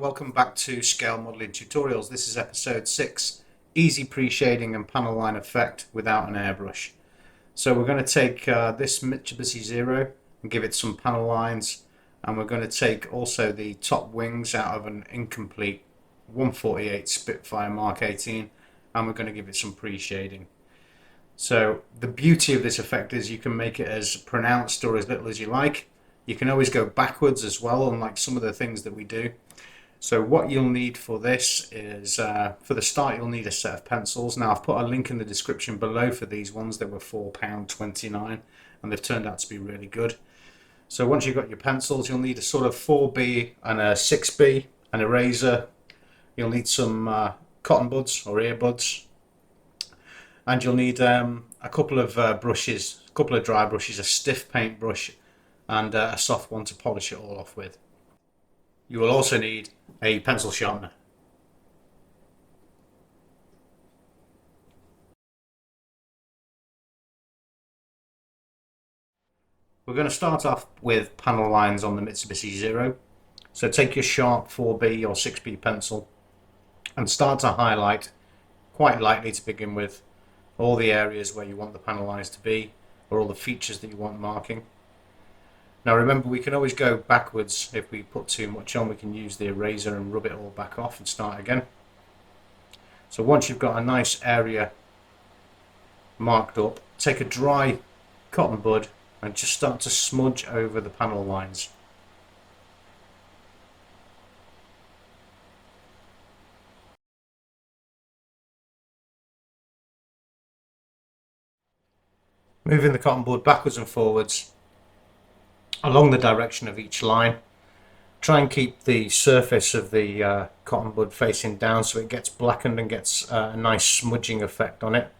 welcome back to Scale Modeling Tutorials. This is episode 6, Easy Pre-Shading and Panel Line Effect without an airbrush. So we're going to take this Mitsubishi Zero and give it some panel lines, and we're going to take also the top wings out of an incomplete 148 Spitfire Mark 18, and we're going to give it some pre-shading. So the beauty of this effect is you can make it as pronounced or as little as you like. You can always go backwards as well, unlike some of the things that we do. So what you'll need for this is, for the start, you'll need a set of pencils. Now I've put a link in the description below for these ones. They were £4.29 and they've turned out to be really good. So once you've got your pencils, you'll need a sort of 4B and a 6B, an eraser. You'll need some cotton buds or earbuds. And you'll need a couple of brushes, a couple of dry brushes, a stiff paint brush, and a soft one to polish it all off with. You will also need a pencil sharpener. We're going to start off with panel lines on the Mitsubishi Zero. So take your sharp 4B or 6B pencil and start to highlight, quite lightly to begin with, all the areas where you want the panel lines to be, or all the features that you want marking. Now remember, we can always go backwards. If we put too much on, we can use the eraser and rub it all back off and start again. So once you've got a nice area marked up, take a dry cotton bud and just start to smudge over the panel lines. Moving the cotton bud backwards and forwards along the direction of each line. Try and keep the surface of the cotton bud facing down so it gets blackened and gets a nice smudging effect on it.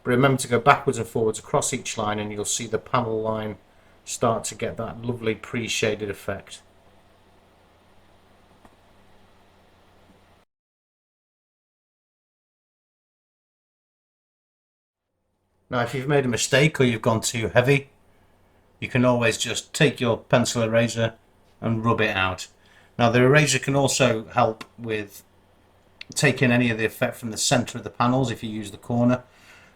But remember to go backwards and forwards across each line and you'll see the panel line start to get that lovely pre-shaded effect. Now if you've made a mistake or you've gone too heavy, you can always just take your pencil eraser and rub it out. Now the eraser can also help with taking any of the effect from the center of the panels if you use the corner,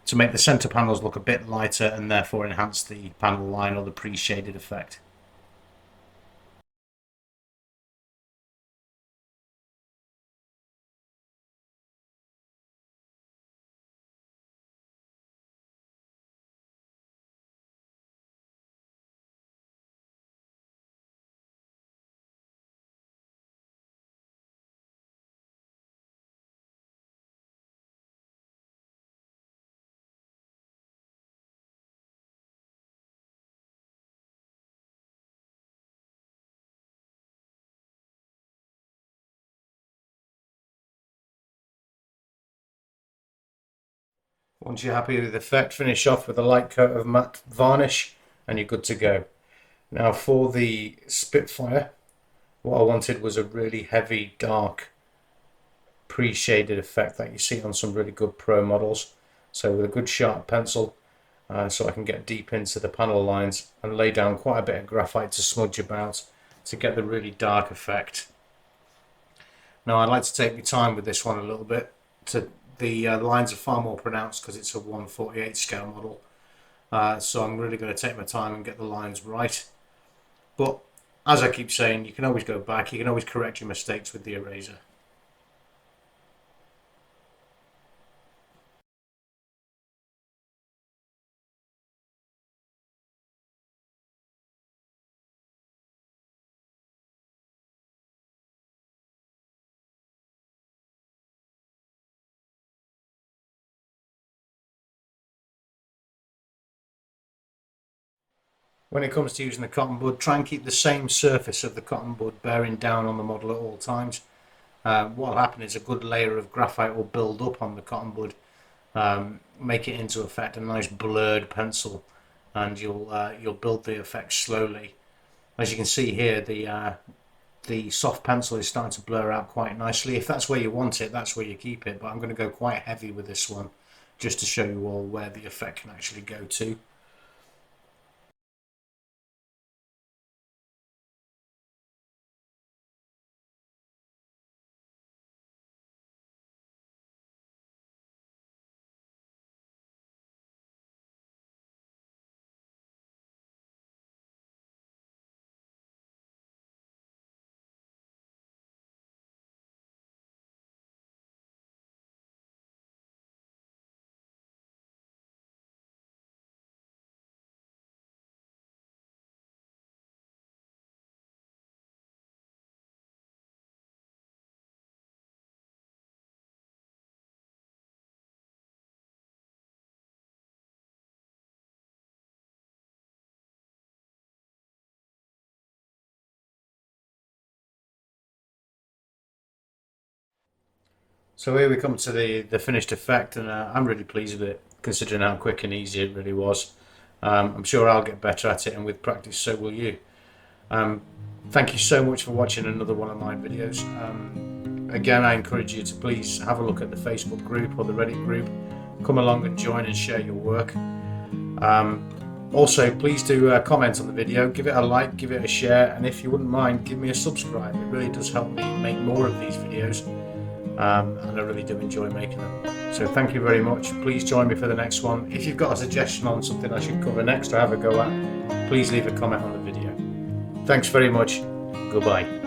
to make the center panels look a bit lighter and therefore enhance the panel line or the pre-shaded effect. Once you're happy with the effect, finish off with a light coat of matte varnish and you're good to go. Now for the Spitfire, what I wanted was a really heavy, dark, pre-shaded effect that you see on some really good pro models. So with a good sharp pencil, so I can get deep into the panel lines and lay down quite a bit of graphite to smudge about to get the really dark effect. Now I'd like to take my time with this one a little bit. The lines are far more pronounced because it's a 1/48 scale model. So I'm really going to take my time and get the lines right. But as I keep saying, you can always go back, you can always correct your mistakes with the eraser. When it comes to using the cotton bud, try and keep the same surface of the cotton bud bearing down on the model at all times. What will happen is a good layer of graphite will build up on the cotton bud, make it into effect a nice blurred pencil, and you'll build the effect slowly. As you can see here, the soft pencil is starting to blur out quite nicely. If that's where you want it, that's where you keep it, but I'm going to go quite heavy with this one just to show you all where the effect can actually go to. So here we come to the finished effect, and I'm really pleased with it, considering how quick and easy it really was. I'm sure I'll get better at it, and with practice so will you. Thank you so much for watching another one of my videos. Again, I encourage you to please have a look at the Facebook group or the Reddit group. Come along and join and share your work. Also, please do comment on the video, give it a like, give it a share, and if you wouldn't mind, give me a subscribe. It really does help me make more of these videos, and I really do enjoy making them. So thank you very much. Please join me for the next one. If you've got a suggestion on something I should cover next or have a go at, please leave a comment on the video. Thanks very much. Goodbye.